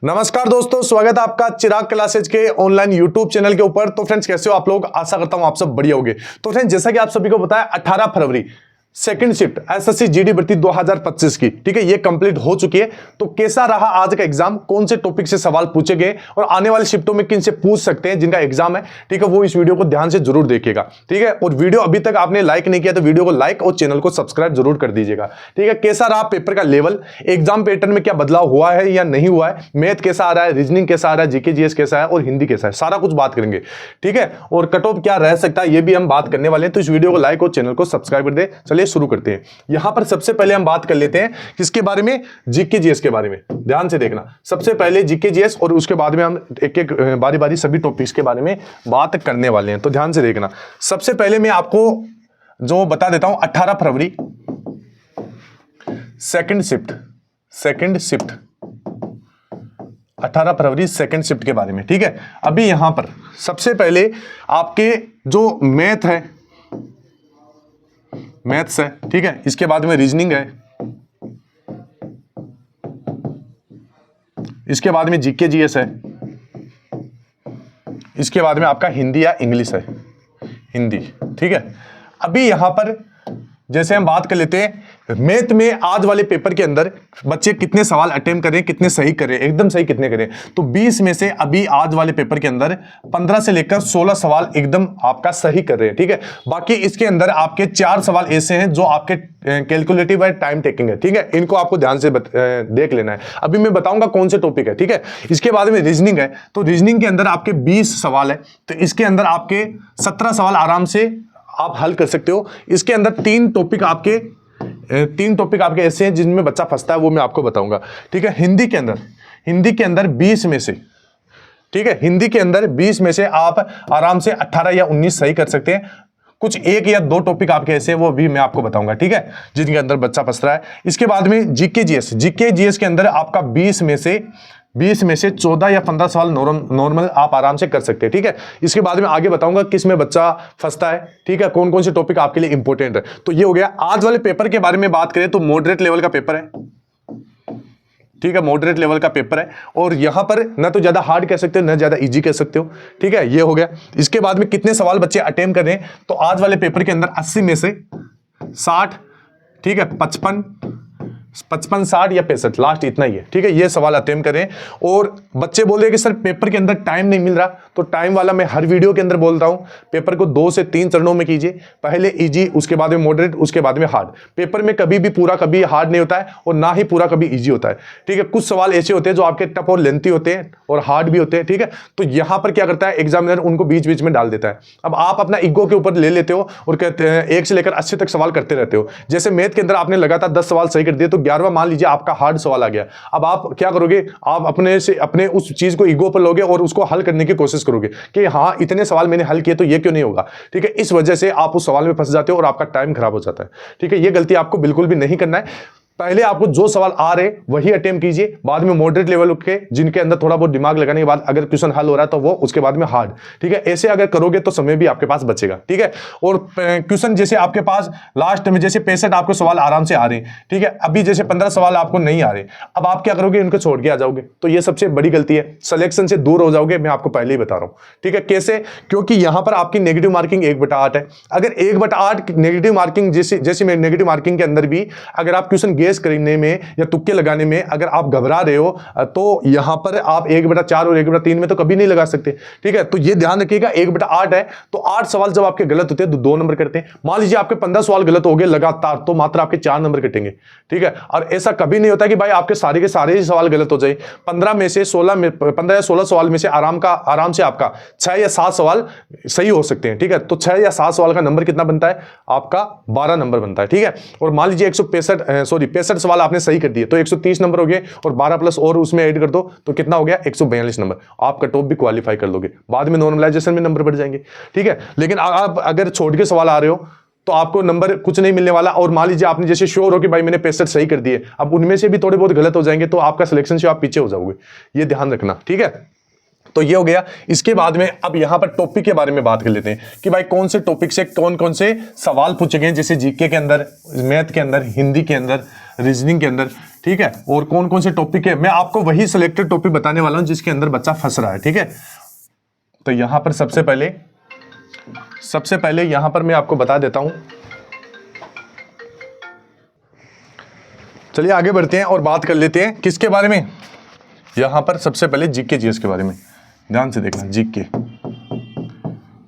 नमस्कार दोस्तों, स्वागत है आपका चिराग क्लासेज के ऑनलाइन यूट्यूब चैनल के ऊपर। तो फ्रेंड्स, कैसे हो आप लोग? आशा करता हूं आप सब बढ़िया होंगे। तो फ्रेंड्स, जैसा कि आप सभी को पता है, 18 फरवरी सेकंड शिफ्ट एसएससी जीडी भर्ती 2025 की, ठीक है, ये कंप्लीट हो चुकी है। तो कैसा रहा आज का एग्जाम, कौन से टॉपिक से सवाल पूछे गए और आने वाली शिफ्टों में किन से पूछ सकते हैं जिनका एग्जाम है, ठीक है, वो इस वीडियो को ध्यान से जरूर देखिएगा, ठीक है। और वीडियो अभी तक आपने लाइक नहीं किया तो वीडियो को लाइक और चैनल को सब्सक्राइब जरूर कर दीजिएगा, ठीक है। कैसा रहा पेपर का लेवल, एग्जाम पैटर्न में क्या बदलाव हुआ है या नहीं हुआ है, मैथ कैसा आ रहा है, रीजनिंग कैसा आ रहा है, जीके जीएस कैसा है और हिंदी कैसा है, सारा कुछ बात करेंगे, ठीक है। और कट ऑफ क्या रह सकता है ये भी हम बात करने वाले हैं। तो इस वीडियो को लाइक और चैनल को सब्सक्राइब कर दे। चलिए शुरू करते हैं। यहां पर सबसे पहले हम बात कर लेते हैं किसके बारे में, जीके जीएस के बारे में। ध्यान से देखना, सबसे पहले जीके जीएस और उसके बाद में हम एक एक बारी बारी सभी टॉपिक्स के बारे में बात करने वाले हैं। तो ध्यान से देखना, सबसे पहले मैं आपको जो बता देता हूं, 18 फरवरी सेकंड शिफ्ट 18 फरवरी सेकंड शिफ्ट के बारे में, ठीक है। अभी यहां पर सबसे पहले आपके जो मैथ्स है, ठीक है, इसके बाद में रीजनिंग है, इसके बाद में जीके जीएस है, इसके बाद में आपका हिंदी या इंग्लिश है, हिंदी, ठीक है। अभी यहां पर जैसे हम बात कर लेते हैं मैथ में, आज वाले पेपर के अंदर बच्चे कितने सवाल अटेम्प्ट करें, कितने सही करें, एकदम सही कितने करें। तो 20 में से अभी आज वाले पेपर के अंदर 15 से लेकर 16 सवाल एकदम आपका सही कर रहे हैं, ठीक है। बाकी इसके अंदर आपके 4 सवाल ऐसे हैं जो आपके कैलकुलेटिव है, टाइम टेकिंग है, ठीक है। इनको आपको ध्यान से देख लेना है। अभी मैं बताऊंगा कौन से टॉपिक है, ठीक है। इसके बाद में रीजनिंग है, तो रीजनिंग के अंदर आपके 20 सवाल है, तो इसके अंदर आपके 17 सवाल आराम से आप हल कर सकते हो। इसके अंदर तीन टॉपिक आपके ऐसे हैं जिनमें बच्चा फंसता है, वो मैं आपको बताऊंगा, ठीक है। हिंदी के अंदर 20 में से, ठीक है, हिंदी के अंदर 20 में से आप आराम से 18 या 19 सही कर सकते हैं। कुछ एक या दो टॉपिक आपके ऐसे हैं, वो भी मैं आपको बताऊंगा, ठीक है, जिनके अंदर बच्चा फंस रहा है। इसके बाद में जीके जीएस के अंदर आपका 20 में से 14 या 15 सवाल नॉर्मल आप आराम से कर सकते हैं, ठीक है। इसके बाद में आगे बताऊंगा किस में बच्चा फंसता है, ठीक है, कौन कौन से टॉपिक आपके लिए इंपॉर्टेंट है। तो ये हो गया। आज वाले पेपर के बारे में बात करें तो मॉडरेट लेवल का पेपर है, ठीक है, मॉडरेट लेवल का पेपर है। और यहां पर ना तो ज्यादा हार्ड कह सकते हो ना ज्यादा इजी कह सकते हो, ठीक है, ये हो गया। इसके बाद में कितने सवाल बच्चे अटेम्प्ट कर रहे हैं, तो आज वाले पेपर के अंदर 80 में से 60, ठीक है, 55, 60 या 65, लास्ट इतना ही है, ठीक है, ये सवाल अटेम्प्ट करें। और बच्चे बोल रहे हैं कि सर पेपर के अंदर टाइम नहीं मिल रहा, तो टाइम वाला मैं हर वीडियो के अंदर बोलता हूं, पेपर को 2 से 3 चरणों में कीजिए। पहले इजी, उसके बाद में मॉडरेट, उसके बाद में हार्ड। पेपर में कभी भी पूरा कभी हार्ड नहीं होता है और ना ही पूरा कभी इजी होता है, ठीक है। कुछ सवाल ऐसे होते हैं जो आपके टफ और लेंथी होते हैं और हार्ड भी होते हैं, ठीक है। तो यहां पर क्या करता है एग्जामिनर, उनको बीच बीच में डाल देता है। अब आप अपना ईगो के ऊपर ले लेते हो और कहते हैं 1 से लेकर 80 तक सवाल करते रहते हो। जैसे मैथ के अंदर आपने लगातार 10 सवाल सही कर दिए, तो 11वां मान लीजिए आपका हार्ड सवाल आ गया। अब आप क्या करोगे, आप अपने उस चीज को ईगो पर लोगे और उसको हल करने की कोशिश करोगे कि हाँ इतने सवाल मैंने हल किए तो ये क्यों नहीं होगा, ठीक है। इस वजह से आप उस सवाल में फंस जाते हो और आपका टाइम खराब हो जाता है, ठीक है। ये गलती आपको बिल्कुल भी नहीं करना है। पहले आपको जो सवाल आ रहे वही अटेम्प्ट कीजिए, बाद में मॉडरेट लेवल के जिनके अंदर थोड़ा बहुत दिमाग लगाने के बाद अगर क्वेश्चन हल हो रहा है तो वो, उसके बाद में हार्ड, ठीक है। ऐसे अगर करोगे तो समय भी आपके पास बचेगा, ठीक है। और क्वेश्चन जैसे आपके पास लास्ट में जैसे 65 आपको सवाल आराम से आ रहे हैं, ठीक है, अभी जैसे 15 सवाल आपको नहीं आ रहे, अब आप क्या करोगे, इनको छोड़ के आ जाओगे, तो ये सबसे बड़ी गलती है। सिलेक्शन से दूर हो जाओगे, मैं आपको पहले ही बता रहा हूं, ठीक है। कैसे? क्योंकि यहां पर आपकी नेगेटिव मार्किंग 1/8 है। अगर 1/8 नेगेटिव मार्किंग, जैसे नेगेटिव मार्किंग के अंदर भी अगर आप क्वेश्चन गेस करने में या तुक्के लगाने में अगर आप घबरा रहे हो, तो यहां पर आप 1/4 और 1/3 में तो कभी नहीं लगा सकते, ठीक है। तो ये ध्यान रखिएगा, 1/8 है तो 8 सवाल जब आपके गलत होते हैं तो 2 नंबर कटते हैं। मान लीजिए आपके 15 सवाल गलत हो गए लगातार, तो मात्र आपके 4 नंबर कटेंगे, ठीक है। और ऐसा कभी नहीं होता कि भाई आपके सारे के सारे ही सवाल गलत हो जाए। 15 या 16 सवाल में से आराम से आपका 6 या 7 सवाल सही हो सकते हैं, ठीक है। तो 6 या 7 सवाल का नंबर कितना बनता है आपका? 12 नंबर बनता है, ठीक है। और मान लीजिए 65 सवाल आपने सही कर दिए तो 130 नंबर हो गए, और 12 प्लस और उसमें ऐड कर दो तो कितना हो गया? 142 नंबर। आप कट ऑफ भी क्वालिफाई कर लोगे, बाद में नॉर्मलाइजेशन में नंबर बढ़ जाएंगे, ठीक है। लेकिन आप अगर छोड़ के सवाल आ रहे हो तो आपको नंबर कुछ नहीं मिलने वाला। और मान लीजिए आपने जैसे श्योर हो कि भाई मैंने 65 सही कर दिए, अब उनमें से भी थोड़े बहुत गलत हो जाएंगे तो आपका सिलेक्शन से आप पीछे हो जाओगे, ये ध्यान रखना, ठीक है। तो ये हो गया। इसके बाद में अब यहां पर टॉपिक के बारे में बात कर लेते हैं कि भाई कौन से टॉपिक से कौन कौन से सवाल पूछे गए, जैसे जीके के अंदर, मैथ के अंदर, हिंदी के अंदर, रीजनिंग के अंदर, ठीक है, और कौन कौन से टॉपिक है मैं आपको वही सिलेक्टेड टॉपिक बताने वाला हूं जिसके अंदर बच्चा फंस रहा है। ठीक है, तो यहां पर सबसे पहले यहां पर मैं आपको बता देता हूं। चलिए आगे बढ़ते हैं और बात कर लेते हैं किसके बारे में। यहां पर सबसे पहले जीके जीएस के बारे में ध्यान से देखना।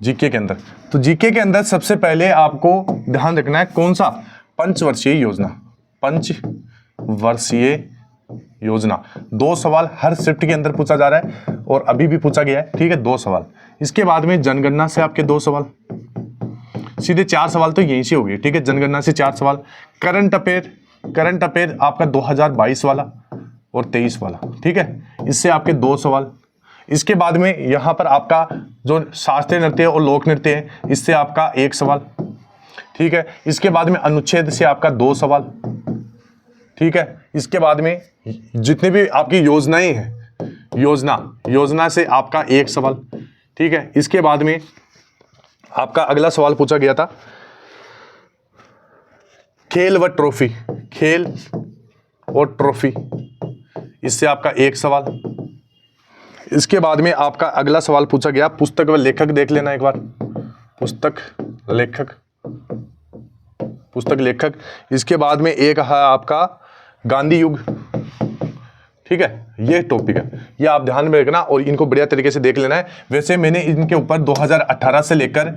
जीके के अंदर, तो जीके के अंदर सबसे पहले आपको ध्यान रखना है कौन सा, पंचवर्षीय योजना। 2 सवाल हर शिफ्ट के अंदर पूछा जा रहा है और अभी भी पूछा गया है। ठीक है, 2 सवाल। इसके बाद में जनगणना से आपके 2 सवाल, सीधे 4 सवाल तो यहीं से हो गए। ठीक है, जनगणना से 4 सवाल। करंट अफेयर आपका 2022 वाला और 23 वाला। ठीक है, इससे आपके 2 सवाल। इसके बाद में यहां पर आपका जो शास्त्रीय नृत्य और लोक नृत्य है, इससे आपका 1 सवाल। ठीक है, इसके बाद में अनुच्छेद से आपका 2 सवाल। ठीक है, इसके बाद में जितने भी आपकी योजनाएं हैं, योजना से आपका 1 सवाल। ठीक है, इसके बाद में आपका अगला सवाल पूछा गया था खेल और ट्रॉफी, इससे आपका 1 सवाल। इसके बाद में आपका अगला सवाल पूछा गया पुस्तक व लेखक, देख लेना एक बार, पुस्तक लेखक। इसके बाद में एक है आपका गांधी युग। ठीक है, ये टॉपिक है, ये आप ध्यान में रखना और इनको बढ़िया तरीके से देख लेना है। वैसे मैंने इनके ऊपर 2018 से लेकर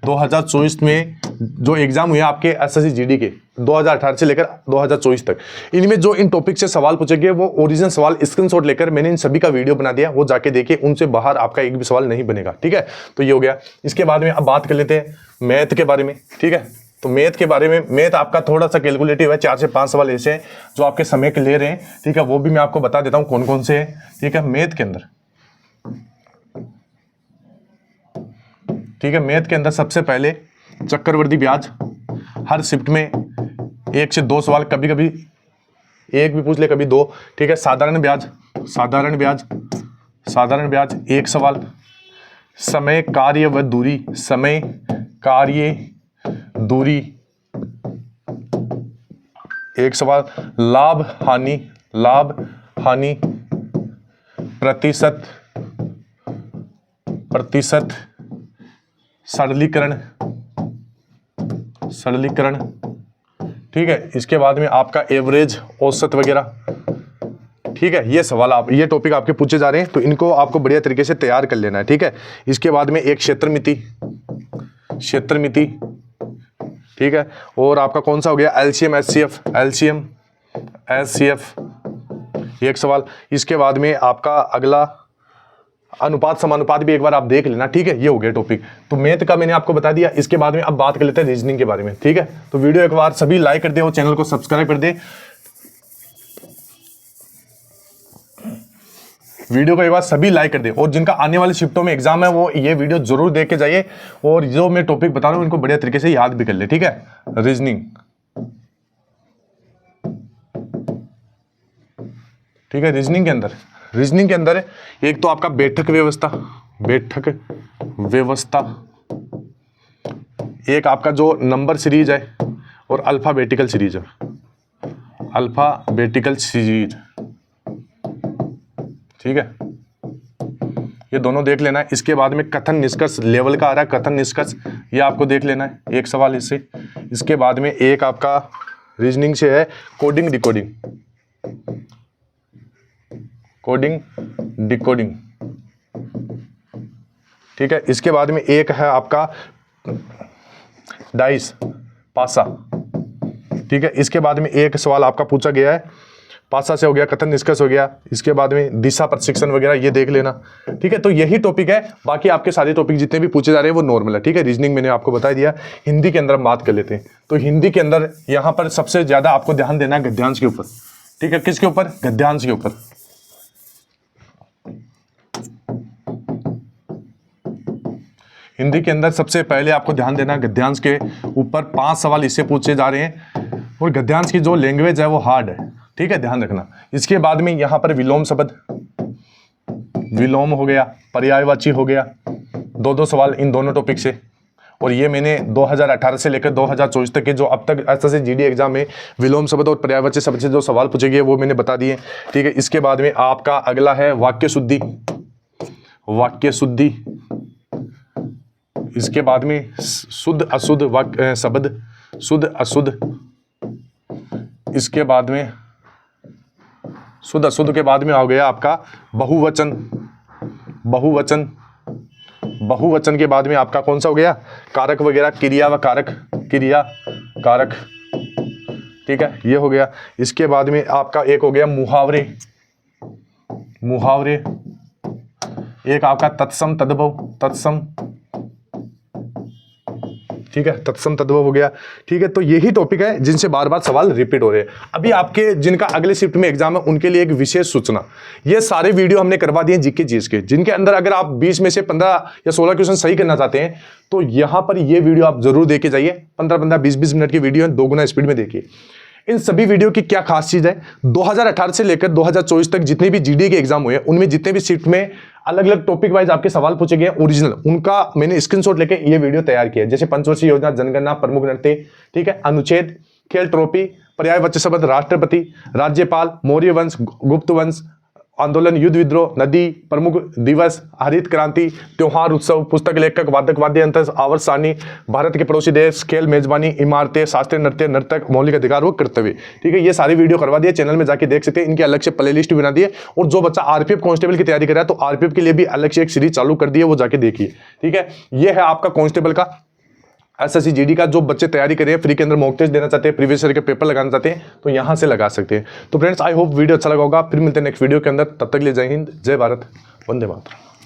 2024 में जो एग्जाम हुए आपके एसएससी जीडी के 2018 से लेकर 2024 तक, इनमें जो इन टॉपिक से सवाल पूछे गए वो ओरिजिनल सवाल स्क्रीनशॉट लेकर मैंने इन सभी का वीडियो बना दिया, वो जाके देखिए, उनसे बाहर आपका एक भी सवाल नहीं बनेगा। ठीक है, तो ये हो गया। इसके बाद में अब बात कर लेते हैं मैथ के बारे में। ठीक है, तो मैथ के बारे में, मैथ आपका थोड़ा सा कैलकुलेटिव है, 4 से 5 सवाल ऐसे हैं जो आपके समय के ले रहे हैं। ठीक है, वो भी मैं आपको बता देता हूं कौन कौन से हैं। ठीक है, मैथ के अंदर, ठीक है, मैथ के अंदर सबसे पहले चक्रवृद्धि ब्याज, हर शिफ्ट में 1 से 2 सवाल, कभी कभी 1 भी पूछ ले, कभी 2। ठीक है, साधारण ब्याज 1 सवाल। समय कार्य व दूरी 1 सवाल। लाभ हानि प्रतिशत सरलीकरण। ठीक है, इसके बाद में आपका एवरेज, औसत वगैरह। ठीक है, ये सवाल ये टॉपिक आपके पूछे जा रहे हैं, तो इनको आपको बढ़िया तरीके से तैयार कर लेना है। ठीक है, इसके बाद में एक क्षेत्र मिति। ठीक है, और आपका कौन सा हो गया, एलसीएम एचसीएफ 1 सवाल। इसके बाद में आपका अगला अनुपात समानुपात भी एक बार आप देख लेना। ठीक है, ये हो गया टॉपिक। तो मैथ का मैंने आपको बता दिया। इसके बाद में अब बात कर लेते हैं रीजनिंग के बारे में। ठीक है, तो वीडियो एक बार सभी लाइक कर दे और चैनल को सब्सक्राइब कर दे। वीडियो को एक बार सभी लाइक कर दे, और जिनका आने वाले शिफ्टों में एग्जाम है वो ये वीडियो जरूर देख के जाइए, और जो मैं टॉपिक बता रहा हूं इनको बढ़िया तरीके से याद भी कर ले। ठीक है, रीजनिंग। ठीक है, रीजनिंग के अंदर एक तो आपका बैठक व्यवस्था, एक आपका जो नंबर सीरीज है और अल्फाबेटिकल सीरीज। ठीक है, ये दोनों देख लेना है। इसके बाद में कथन निष्कर्ष लेवल का आ रहा है, कथन निष्कर्ष, ये आपको देख लेना है, 1 सवाल इससे। इसके बाद में एक आपका रीजनिंग से है कोडिंग डिकोडिंग। ठीक है, इसके बाद में एक है आपका डाइस पासा। ठीक है, इसके बाद में एक सवाल आपका पूछा गया है, पासा से हो गया, कथन निष्कर्ष हो गया। इसके बाद में दिशा प्रशिक्षण वगैरह, ये देख लेना। ठीक है, तो यही टॉपिक है, बाकी आपके सारे टॉपिक जितने भी पूछे जा रहे हैं वो नॉर्मल है। ठीक है, रीजनिंग मैंने आपको बता दिया। हिंदी के अंदर हम बात कर लेते हैं। तो हिंदी के अंदर यहां पर सबसे ज्यादा आपको ध्यान देना है गद्यांश के ऊपर। ठीक है, किसके ऊपर, गद्यांश के ऊपर। हिंदी के अंदर सबसे पहले आपको ध्यान देना है गद्यांश के ऊपर। 5 सवाल इससे पूछे जा रहे हैं, और गद्यांश की जो लैंग्वेज है वो हार्ड है। ठीक है, ध्यान रखना। इसके बाद में यहां पर विलोम शब्द, विलोम हो गया, पर्यायवाची हो गया, 2-2 सवाल इन दोनों टॉपिक से। और ये मैंने 2018 से लेकर 2024 तक के जो अब तक एसएससी जीडी एग्जाम में विलोम शब्द और पर्यायवाची शब्द से जो सवाल पूछे गए वो मैंने बता दिए, ठीक है। इसके बाद में आपका अगला है वाक्य शुद्धि, वाक्य शुद्धि। इसके बाद में शुद्ध अशुद्ध वाक्य शब्द, शुद्ध अशुद्ध। इसके बाद में शुद्ध अशुद्ध के बाद में आ गया आपका बहुवचन, बहुवचन। बहुवचन के बाद में आपका कौन सा हो गया, कारक वगैरह, क्रिया व कारक, क्रिया कारक, ठीक है, ये हो गया। इसके बाद में आपका एक हो गया मुहावरे, मुहावरे। एक आपका तत्सम तद्भव, तत्सम, ठीक है, तत्सम तद्भव हो गया, ठीक है। तो यही टॉपिक है जिनसे बार बार सवाल रिपीट हो रहे हैं। अभी आपके जिनका अगले शिफ्ट में एग्जाम है उनके लिए एक विशेष सूचना, ये सारे वीडियो हमने करवा दिए जीके जीएस के, जिनके अंदर अगर आप 20 में से 15 या 16 क्वेश्चन सही करना चाहते हैं तो यहां पर ये वीडियो आप जरूर देखे जाइए। 15-15, 20-20 मिनट की वीडियो है, 2 गुना स्पीड में देखिए। इन सभी वीडियो की क्या खास चीज है, 2018 से लेकर 2024 तक जितने भी जीडी के एग्जाम हुए उनमें जितने भी शिफ्ट में अलग अलग टॉपिक वाइज आपके सवाल पूछे गए ओरिजिनल, उनका मैंने स्क्रीनशॉट लेके ये वीडियो तैयार किया है। जैसे पंचवर्षीय योजना, जनगणना, प्रमुख नृत्य, ठीक है, अनुच्छेद, खेल ट्रॉफी, पर्यायवाची शब्द, राष्ट्रपति, राज्यपाल, मौर्य वंश, गुप्त वंश, आंदोलन, युद्ध विद्रोह, नदी, प्रमुख दिवस, हरित क्रांति, त्योहार, उत्सव, पुस्तक, लेखक, वादक, वाद्य यंत्र, आवर्त सारणी, भारत के पड़ोसी देश, खेल, मेजबानी, इमारतें, शास्त्रीय नृत्य, नर्तक, मौलिक अधिकार व कर्तव्य, ठीक है। ये सारी वीडियो करवा दिए, चैनल में जाके देख सकते हैं। इनकी अलग से प्ले लिस्ट बना दिए। और जो बच्चा आरपीएफ कांस्टेबल की तैयारी कर रहा है तो आरपीएफ के लिए भी अलग से एक सीरीज चालू कर दी है, वो जाके देखिए, ठीक है। ये है आपका कांस्टेबल का एसएससी जीडी का। जो बच्चे तैयारी कर रहे हैं, फ्री के अंदर मॉक टेस्ट देना चाहते हैं, प्रीवियस ईयर के पेपर लगाना चाहते हैं तो यहां से लगा सकते हैं। तो फ्रेंड्स, आई होप वीडियो अच्छा लगा होगा। फिर मिलते हैं नेक्स्ट वीडियो के अंदर, तब तक के लिए जय हिंद, जय भारत, वंदे मातरम।